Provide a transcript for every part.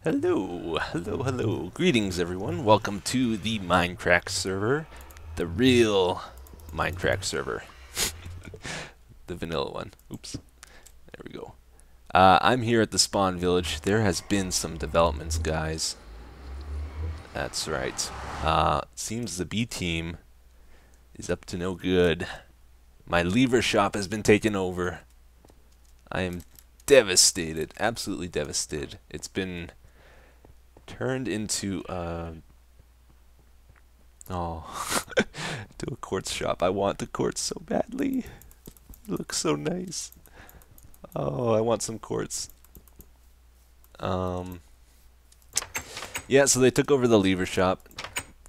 Hello, hello, hello. Greetings, everyone. Welcome to the MindCrack server, the real MindCrack server, the vanilla one. Oops, there we go. I'm here at the spawn village. There has been some developments, guys. That's right. Seems the B team is up to no good. My lever shop has been taken over. I am devastated, absolutely devastated. It's been turned into to a quartz shop. I want the quartz so badly. It looks so nice. Oh, I want some quartz. Yeah, so they took over the lever shop.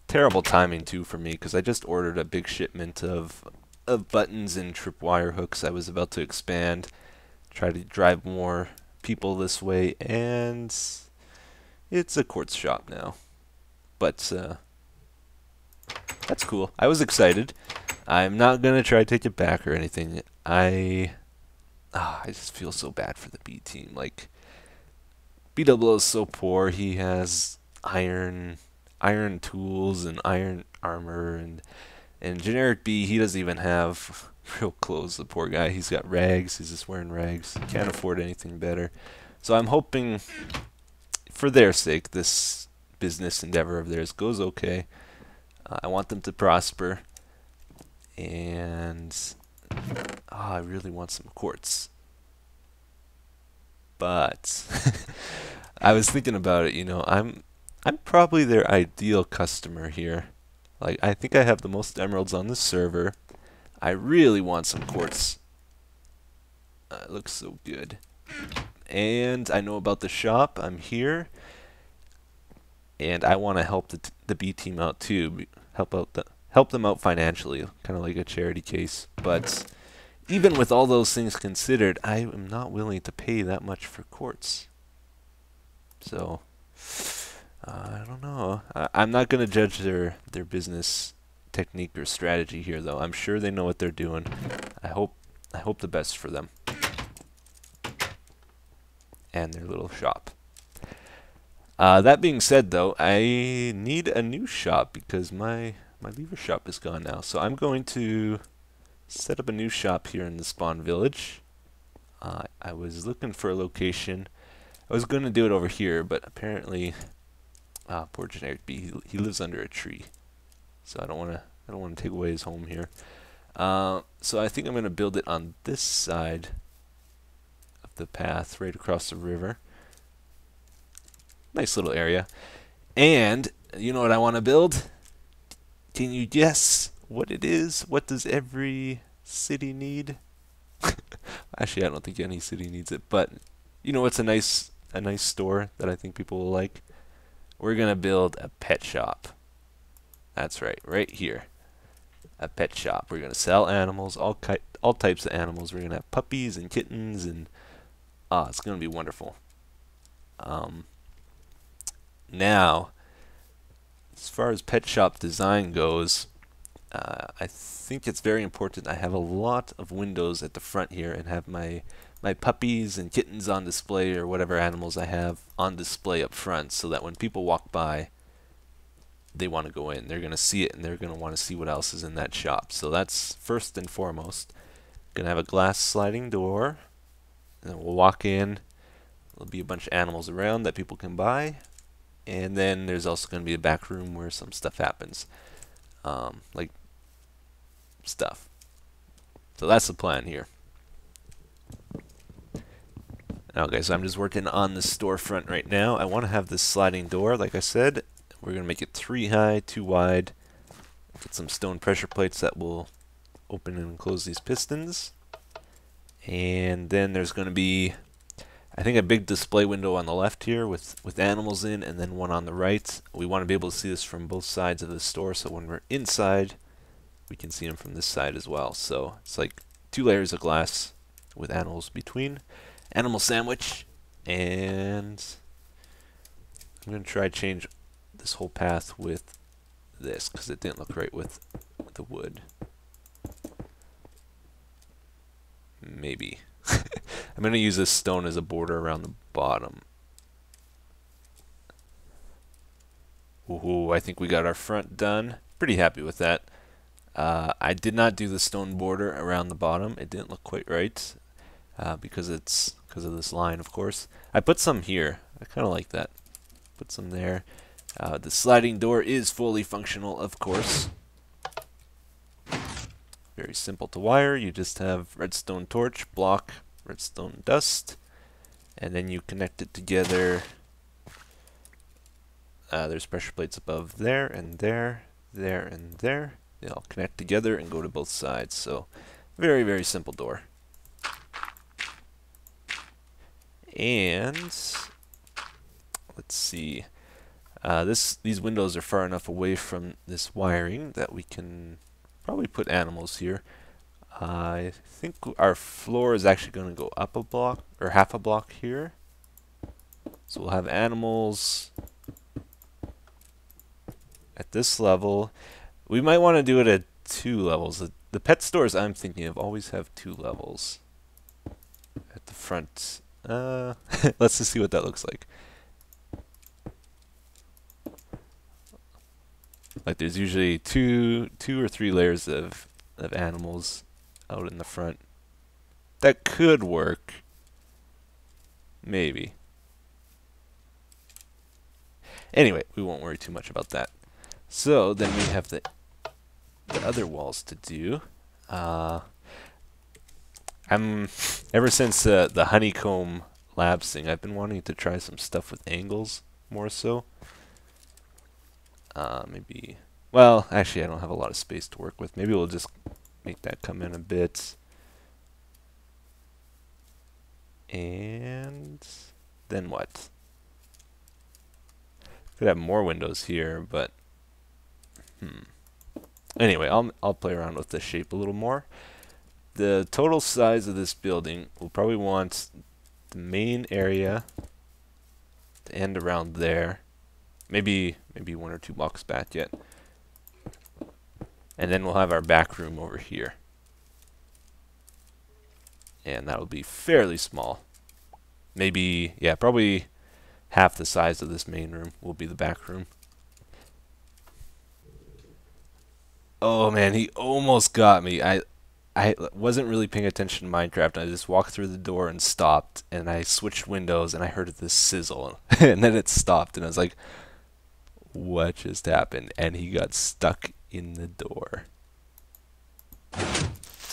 Terrible timing too for me because I just ordered a big shipment of buttons and tripwire hooks. I was about to expand, try to drive more people this way, and it's a quartz shop now. But that's cool. I was excited. I'm not gonna try to take it back or anything. I just feel so bad for the B team. Like, B00 is so poor. He has iron tools and iron armor, and generic B, he doesn't even have real clothes. The poor guy. He's got rags. He's just wearing rags. Can't afford anything better. So I'm hoping, for their sake, this business endeavor of theirs goes okay. I want them to prosper, and I really want some quartz. But I was thinking about it, you know, I'm probably their ideal customer here. Like, I think I have the most emeralds on the server. I really want some quartz. It looks so good. And I know about the shop. I'm here. And I want to help the B team out too. Help them out financially, kind of like a charity case. But even with all those things considered, I am not willing to pay that much for quartz. So I don't know. I'm not going to judge their business technique or strategy here, though. I'm sure they know what they're doing. I hope the best for them and their little shop. That being said, though, I need a new shop because my lever shop is gone now. So I'm going to set up a new shop here in the spawn village. I was looking for a location. I was going to do it over here, but apparently, poor generic B, he lives under a tree, so I don't want to take away his home here. So I think I'm going to build it on this side of the path, right across the river. Nice little area. And you know what I want to build? Can you guess what it is? What does every city need? Actually, I don't think any city needs it, but you know what's a nice store that I think people will like? We're gonna build a pet shop. That's right, right here. A pet shop. We're gonna sell animals, all types of animals. We're gonna have puppies and kittens, and it's gonna be wonderful. Now, as far as pet shop design goes, I think it's very important I have a lot of windows at the front here and have my puppies and kittens on display, or whatever animals I have on display up front, so that when people walk by, they want to go in. They're going to see it and they're going to want to see what else is in that shop. So that's first and foremost. Going to have a glass sliding door, and then we'll walk in. There'll be a bunch of animals around that people can buy. And then there's also going to be a back room where some stuff happens. Like stuff. So that's the plan here. Okay, so I'm just working on the storefront right now. I want to have this sliding door, like I said. We're going to make it 3 high, 2 wide. Get some stone pressure plates that will open and close these pistons. And then there's going to be, I think, a big display window on the left here with animals in, and then one on the right. We want to be able to see this from both sides of the store, so when we're inside, we can see them from this side as well. So it's like 2 layers of glass with animals between. Animal sandwich, and I'm going to try to change this whole path with this because it didn't look right with the wood. Maybe. I'm going to use this stone as a border around the bottom. Ooh, I think we got our front done. Pretty happy with that. I did not do the stone border around the bottom. It didn't look quite right because of this line, of course. I put some here. I kind of like that. Put some there. The sliding door is fully functional, of course. Very simple to wire. You just have redstone torch, block, redstone dust, and then you connect it together. There's pressure plates above there and there, there and there. They all connect together and go to both sides. So very, very simple door. And let's see. These windows are far enough away from this wiring that we can probably put animals here. I think our floor is actually going to go up a block or half a block here. So we'll have animals at this level. We might want to do it at 2 levels. The pet stores I'm thinking of always have 2 levels at the front. Let's just see what that looks like. Like there's usually two or 3 layers of animals out in the front. That could work. Maybe. Anyway, we won't worry too much about that. So then we have the other walls to do. Ever since the honeycomb labs thing, I've been wanting to try some stuff with angles more so. Maybe, well, actually I don't have a lot of space to work with. Maybe we'll just make that come in a bit. And then what? Could have more windows here, but anyway, I'll play around with the shape a little more. The total size of this building, we'll probably want the main area to end around there. Maybe 1 or 2 blocks back yet. And then we'll have our back room over here. And that will be fairly small. Maybe, yeah, probably half the size of this main room will be the back room. Oh man, he almost got me. I wasn't really paying attention to Minecraft. I just walked through the door and stopped, and I switched windows, and I heard this sizzle, and then it stopped, and I was like, what just happened? And he got stuck in the door.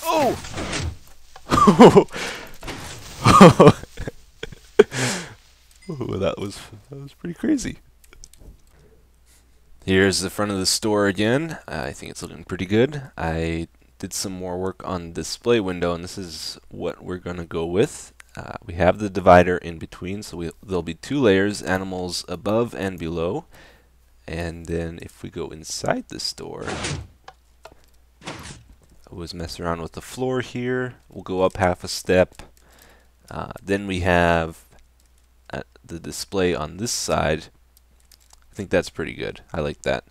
Oh! Oh, that was pretty crazy. Here's the front of the store again. I think it's looking pretty good. I did some more work on the display window, and this is what we're going to go with. We have the divider in between, so there'll be 2 layers, animals above and below. And then if we go inside the store, I always mess around with the floor here. We'll go up half a step. Then we have the display on this side. I think that's pretty good. I like that.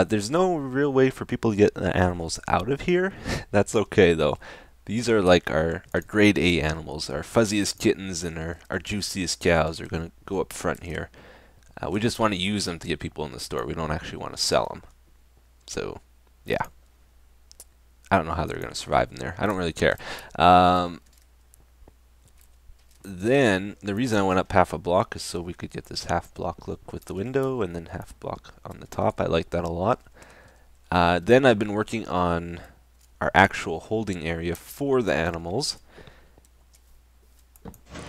There's no real way for people to get the animals out of here. That's okay though. These are like our grade A animals. Our fuzziest kittens and our juiciest cows are going to go up front here. We just want to use them to get people in the store. We don't actually want to sell them. So, yeah. I don't know how they're going to survive in there. I don't really care. Then, the reason I went up half a block is so we could get this half block look with the window and then half block on the top. I like that a lot. Then I've been working on our actual holding area for the animals.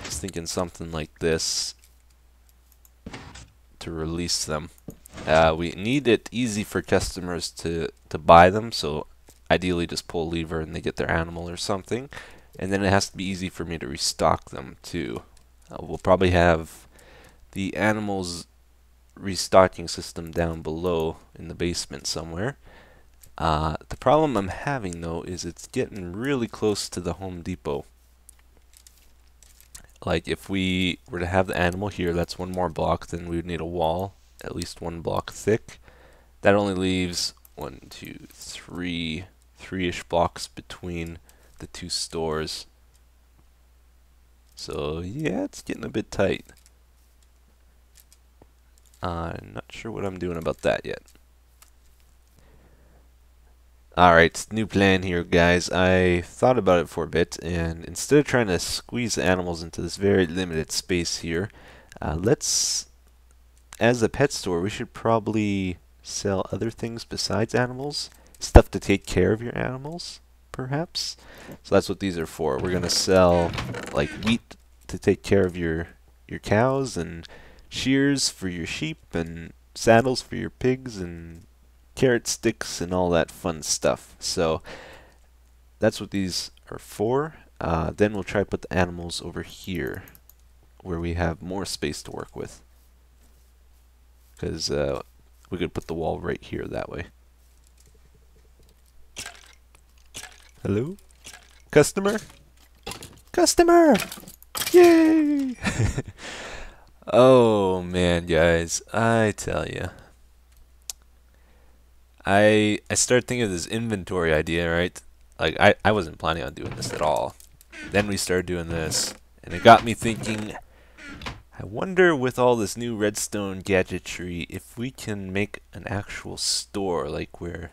Just thinking something like this to release them. We need it easy for customers to buy them, so ideally just pull a lever and they get their animal or something. And then it has to be easy for me to restock them too. We'll probably have the animals restocking system down below in the basement somewhere. The problem I'm having though is it's getting really close to the Home Depot. Like if we were to have the animal here, that's 1 more block, then we would need a wall at least 1 block thick. That only leaves 1, 2, 3, 3-ish blocks between the 2 stores. So yeah, it's getting a bit tight. I'm not sure what I'm doing about that yet. Alright, new plan here, guys. I thought about it for a bit, and instead of trying to squeeze the animals into this very limited space here, let's, as a pet store, we should probably sell other things besides animals. Stuff to take care of your animals, perhaps. So that's what these are for. We're gonna sell like wheat to take care of your cows, and shears for your sheep, and saddles for your pigs, and carrot sticks and all that fun stuff. So that's what these are for. Then we'll try to put the animals over here where we have more space to work with, because we could put the wall right here that way. Hello? Customer? Customer! Yay! Oh man, guys, I tell you. I started thinking of this inventory idea, right? Like, I wasn't planning on doing this at all. Then we started doing this, and it got me thinking, I wonder with all this new redstone gadgetry if we can make an actual store, like where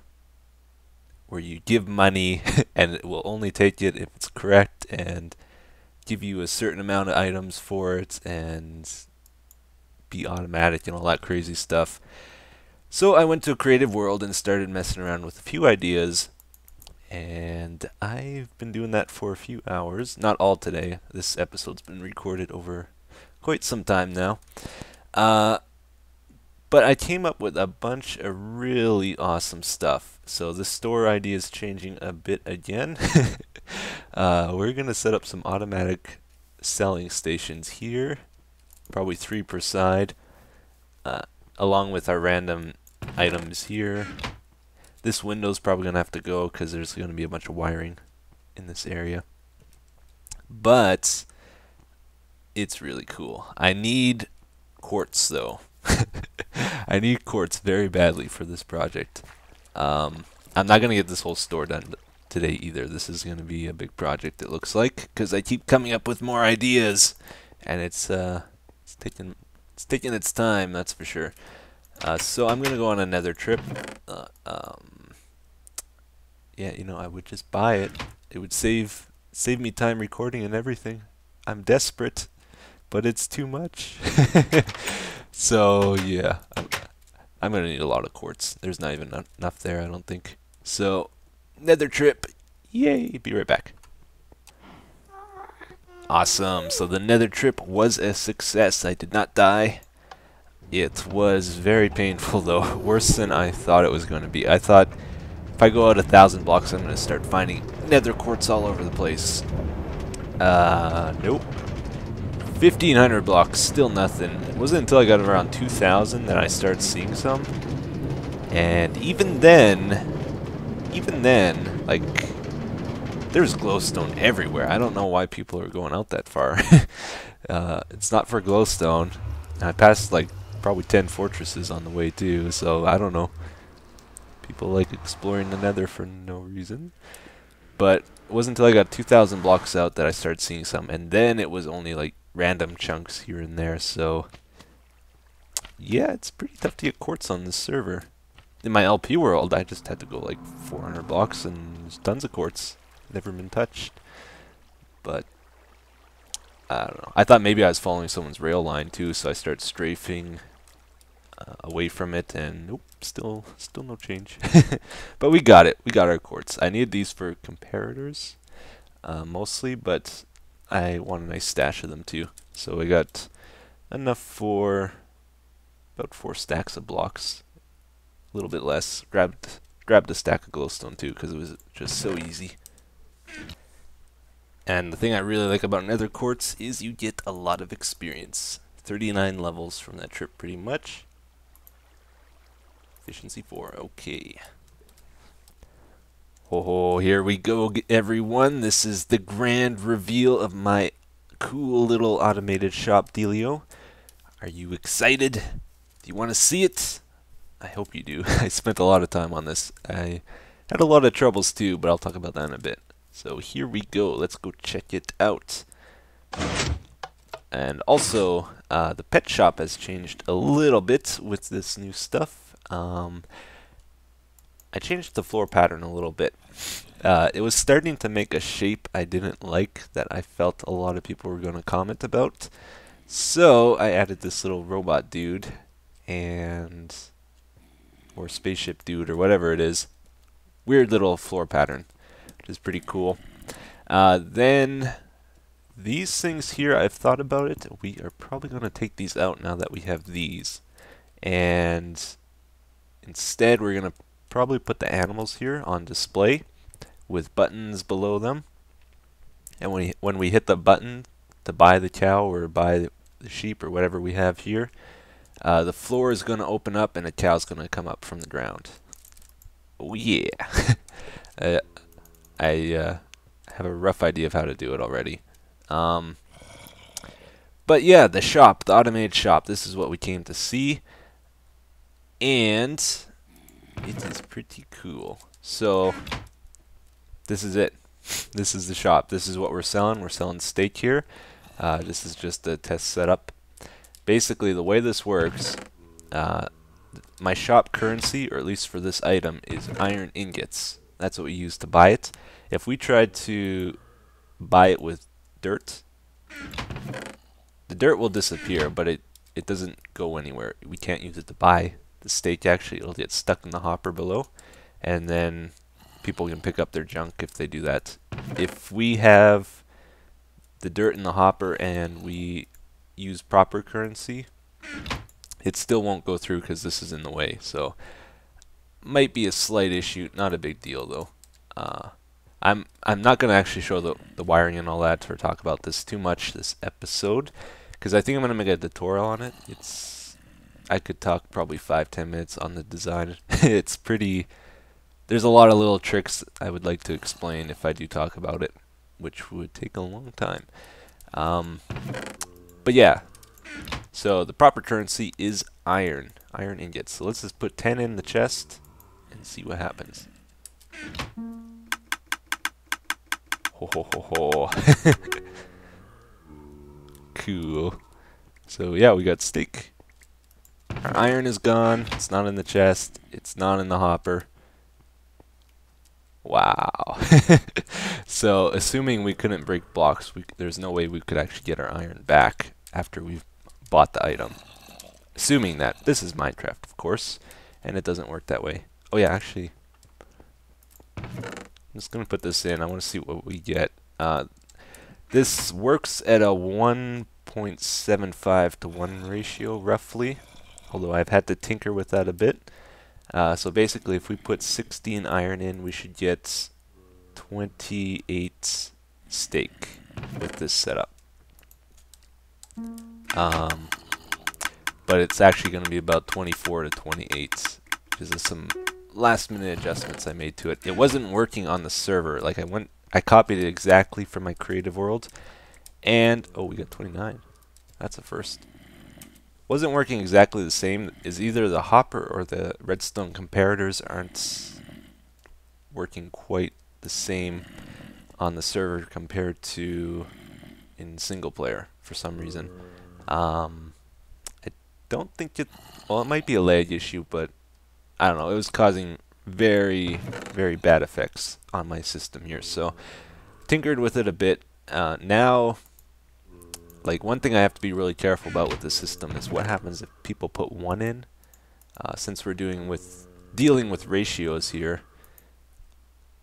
you give money and it will only take it if it's correct, and give you a certain amount of items for it, and be automatic and all that crazy stuff. So I went to a creative world and started messing around with a few ideas, and I've been doing that for a few hours. Not all today. This episode's been recorded over quite some time now. But I came up with a bunch of really awesome stuff. So the store idea is changing a bit again. We're going to set up some automatic selling stations here, probably 3 per side, along with our random items here. This window's probably going to have to go because there's going to be a bunch of wiring in this area. But it's really cool. I need quartz though. I need quartz very badly for this project. I'm not going to get this whole store done today either. This is going to be a big project, it looks like, because I keep coming up with more ideas, and it's taking its time, that's for sure. So I'm going to go on a nether trip. Yeah, you know, I would just buy it. It would save me time recording and everything. I'm desperate, but it's too much. So yeah, I'm gonna need a lot of quartz. There's not even enough there, I don't think. So nether trip, yay! Be right back. Awesome. So the nether trip was a success. I did not die. It was very painful though, worse than I thought it was going to be. I thought if I go out 1,000 blocks, I'm going to start finding nether quartz all over the place. Nope. 1,500 blocks, still nothing. It wasn't until I got around 2,000 that I started seeing some. And even then, like, there's glowstone everywhere. I don't know why people are going out that far. It's not for glowstone. I passed, like, probably 10 fortresses on the way, too, so I don't know. People like exploring the nether for no reason. But it wasn't until I got 2,000 blocks out that I started seeing some, and then it was only, like, random chunks here and there, so yeah, it's pretty tough to get quartz on this server. In my LP world, I just had to go like 400 blocks and there's tons of quartz. Never been touched. But I don't know. I thought maybe I was following someone's rail line too, so I started strafing away from it, and nope, still no change. But we got it. We got our quartz. I needed these for comparators mostly, but I want a nice stash of them too. So we got enough for about 4 stacks of blocks. A little bit less. Grabbed a stack of glowstone too because it was just so easy. And the thing I really like about nether quartz is you get a lot of experience. 39 levels from that trip pretty much. Efficiency 4, okay. Oh, here we go, everyone. This is the grand reveal of my cool little automated shop dealio. Are you excited? Do you want to see it? I hope you do. I spent a lot of time on this. I had a lot of troubles too, but I'll talk about that in a bit. So here we go. Let's go check it out. And also, the pet shop has changed a little bit with this new stuff. I changed the floor pattern a little bit. It was starting to make a shape I didn't like that I felt a lot of people were going to comment about. So I added this little robot dude or spaceship dude or whatever it is. Weird little floor pattern, which is pretty cool. Then these things here, I've thought about it. We are probably going to take these out now that we have these. And instead we're going to probably put the animals here on display with buttons below them. And when we hit the button to buy the cow or buy the sheep or whatever we have here, the floor is going to open up and a cow's going to come up from the ground. Oh yeah. I have a rough idea of how to do it already. But yeah, the shop, the automated shop, this is what we came to see. And it is pretty cool. So this is it. This is the shop. This is what we're selling. We're selling steak here. This is just a test setup. Basically, the way this works, my shop currency, or at least for this item, is iron ingots. That's what we use to buy it. If we tried to buy it with dirt, the dirt will disappear, but it doesn't go anywhere. We can't use it to buy the steak. Actually, it'll get stuck in the hopper below, and then people can pick up their junk if they do that. If we have the dirt in the hopper and we use proper currency, it still won't go through because this is in the way. So might be a slight issue, not a big deal though. I'm not going to actually show the wiring and all that or talk about this too much this episode, because I think I'm going to make a tutorial on it. I could talk probably 5-10 minutes on the design. It's pretty. There's a lot of little tricks I would like to explain if I do talk about it, which would take a long time. But yeah, so the proper currency is iron ingots. So let's just put 10 in the chest and see what happens. Ho ho ho ho. Cool. So yeah, we got steak. Our iron is gone. It's not in the chest. It's not in the hopper. Wow. So assuming we couldn't break blocks, there's no way we could actually get our iron back after we've bought the item. Assuming that this is Minecraft, of course, and it doesn't work that way. Oh yeah, actually, I'm just going to put this in. I want to see what we get. This works at a 1.75 to 1 ratio, roughly, although I've had to tinker with that a bit. So basically, if we put 16 iron in, we should get 28 steak with this setup. But it's actually going to be about 24 to 28 because of some last-minute adjustments I made to it. It wasn't working on the server. Like I copied it exactly from my creative world, and oh, we got 29. That's a first. Wasn't working exactly the same as either the hopper or the redstone comparators aren't working quite the same on the server compared to in single player for some reason. I don't think well, it might be a lag issue, but I don't know. It was causing very, very bad effects on my system here. So tinkered with it a bit. Now, like one thing I have to be really careful about with the system is what happens if people put 1 in. Since we're dealing with ratios here,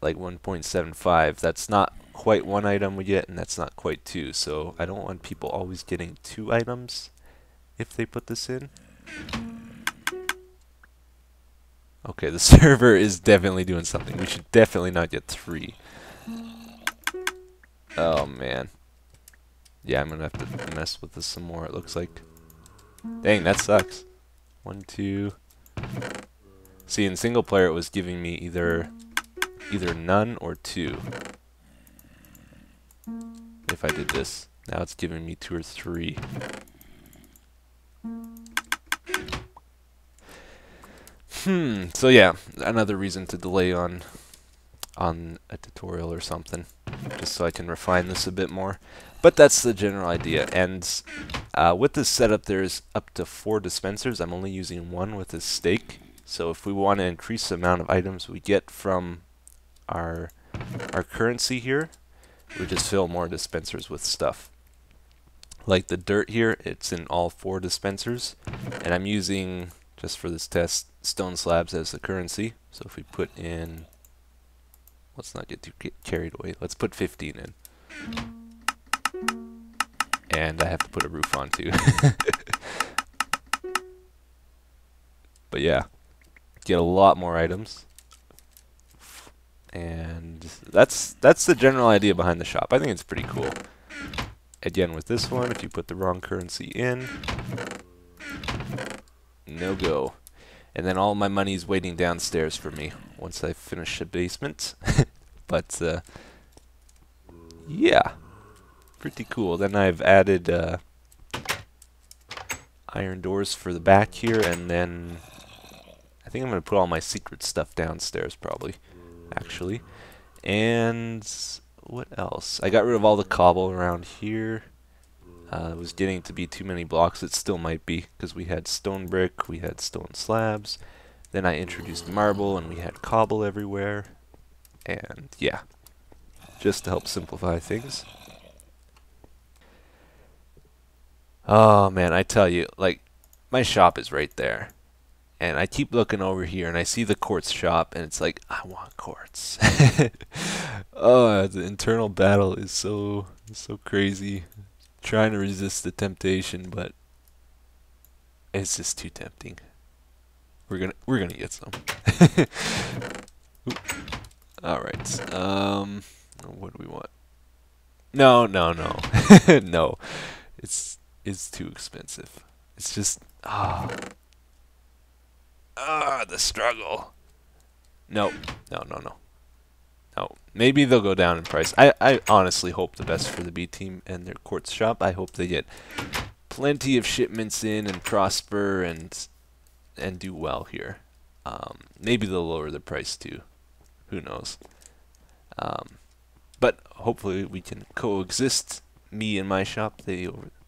like 1.75, that's not quite 1 item we get, and that's not quite 2. So I don't want people always getting 2 items if they put this in. Okay, the server is definitely doing something. We should definitely not get 3. Oh man. Yeah, I'm gonna have to mess with this some more, it looks like. Dang, that sucks. 1, 2. See, in single player it was giving me either none or 2. If I did this. Now it's giving me 2 or 3. So yeah, another reason to delay on a tutorial or something. just so I can refine this a bit more. But that's the general idea. And with this setup, there's up to 4 dispensers. I'm only using 1 with this stake. So if we want to increase the amount of items we get from our currency here, we just fill more dispensers with stuff. Like the dirt here, it's in all 4 dispensers. And I'm using, just for this test, stone slabs as the currency. So if we put in, let's not get too carried away. Let's put 15 in. And I have to put a roof on too. But yeah, get a lot more items. And that's the general idea behind the shop. I think it's pretty cool. Again, with this one, if you put the wrong currency in, no go. And then all my money's waiting downstairs for me once I finish the basement. But yeah, pretty cool. Then I've added iron doors for the back here, and then I think I'm going to put all my secret stuff downstairs probably, actually. And what else? I got rid of all the cobble around here. It was getting to be too many blocks. It still might be, because we had stone brick, we had stone slabs. Then I introduced marble, and we had cobble everywhere. And yeah, just to help simplify things. Oh man, I tell you, like, my shop is right there. And I keep looking over here, and I see the quartz shop, and it's like, I want quartz. Oh, the internal battle is so crazy. Trying to resist the temptation, but it's just too tempting. We're gonna get some. All right. What do we want? No. No. It's too expensive. It's just the struggle. No. Maybe they'll go down in price. I honestly hope the best for the B team and their quartz shop. I hope they get plenty of shipments in and prosper and do well here. Maybe they'll lower the price too. Who knows? But hopefully we can coexist. Me and my shop,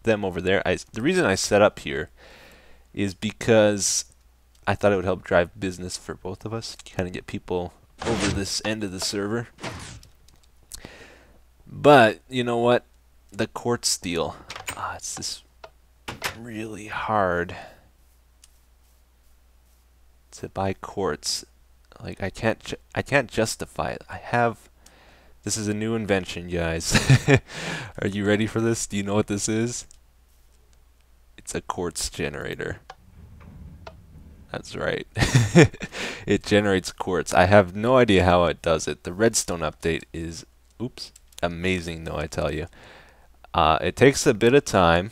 them over there. The reason I set up here is because I thought it would help drive business for both of us, kind of get people over this end of the server. But you know what? The quartz deal. It's just really hard to buy quartz. Like I can't justify it. This is a new invention, guys. Are you ready for this? Do you know what this is? It's a quartz generator. That's right. It generates quartz. I have no idea how it does it. The redstone update is, amazing though, I tell you. It takes a bit of time.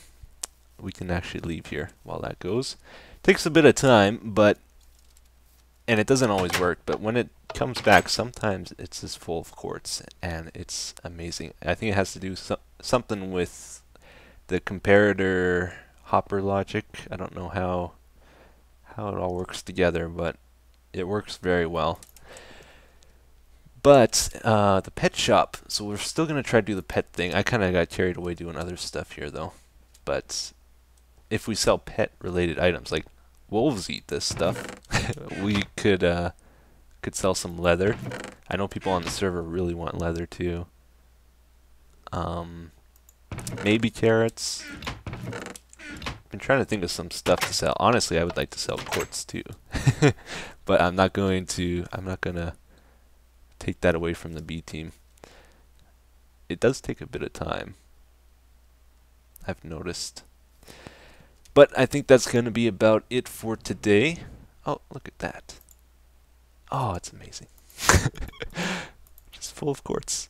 We can actually leave here while that goes. It takes a bit of time, and it doesn't always work, but when it comes back, sometimes it's just full of quartz, and it's amazing. I think it has to do something with the comparator hopper logic. I don't know how it all works together, but it works very well. But the pet shop, so we're still going to try to do the pet thing. I kind of got carried away doing other stuff here, though. But if we sell pet-related items, like wolves eat this stuff, we could sell some leather. I know people on the server really want leather, too. Maybe carrots. I'm trying to think of some stuff to sell. Honestly, I would like to sell quartz too. But I'm not gonna take that away from the B team. It does take a bit of time, I've noticed. But I think that's gonna be about it for today. Oh, look at that. Oh, it's amazing. Just full of quartz.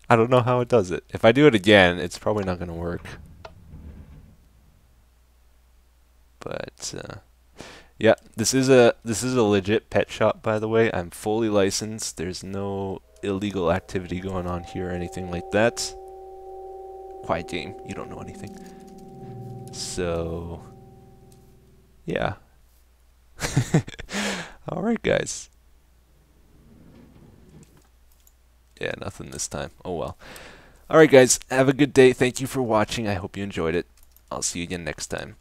I don't know how it does it. If I do it again, it's probably not gonna work. But yeah, this is a legit pet shop, by the way. I'm fully licensed. There's no illegal activity going on here or anything like that. Quiet game. You don't know anything. So yeah. All right, guys. Yeah, nothing this time. Oh well. Alright guys, have a good day. Thank you for watching. I hope you enjoyed it. I'll see you again next time.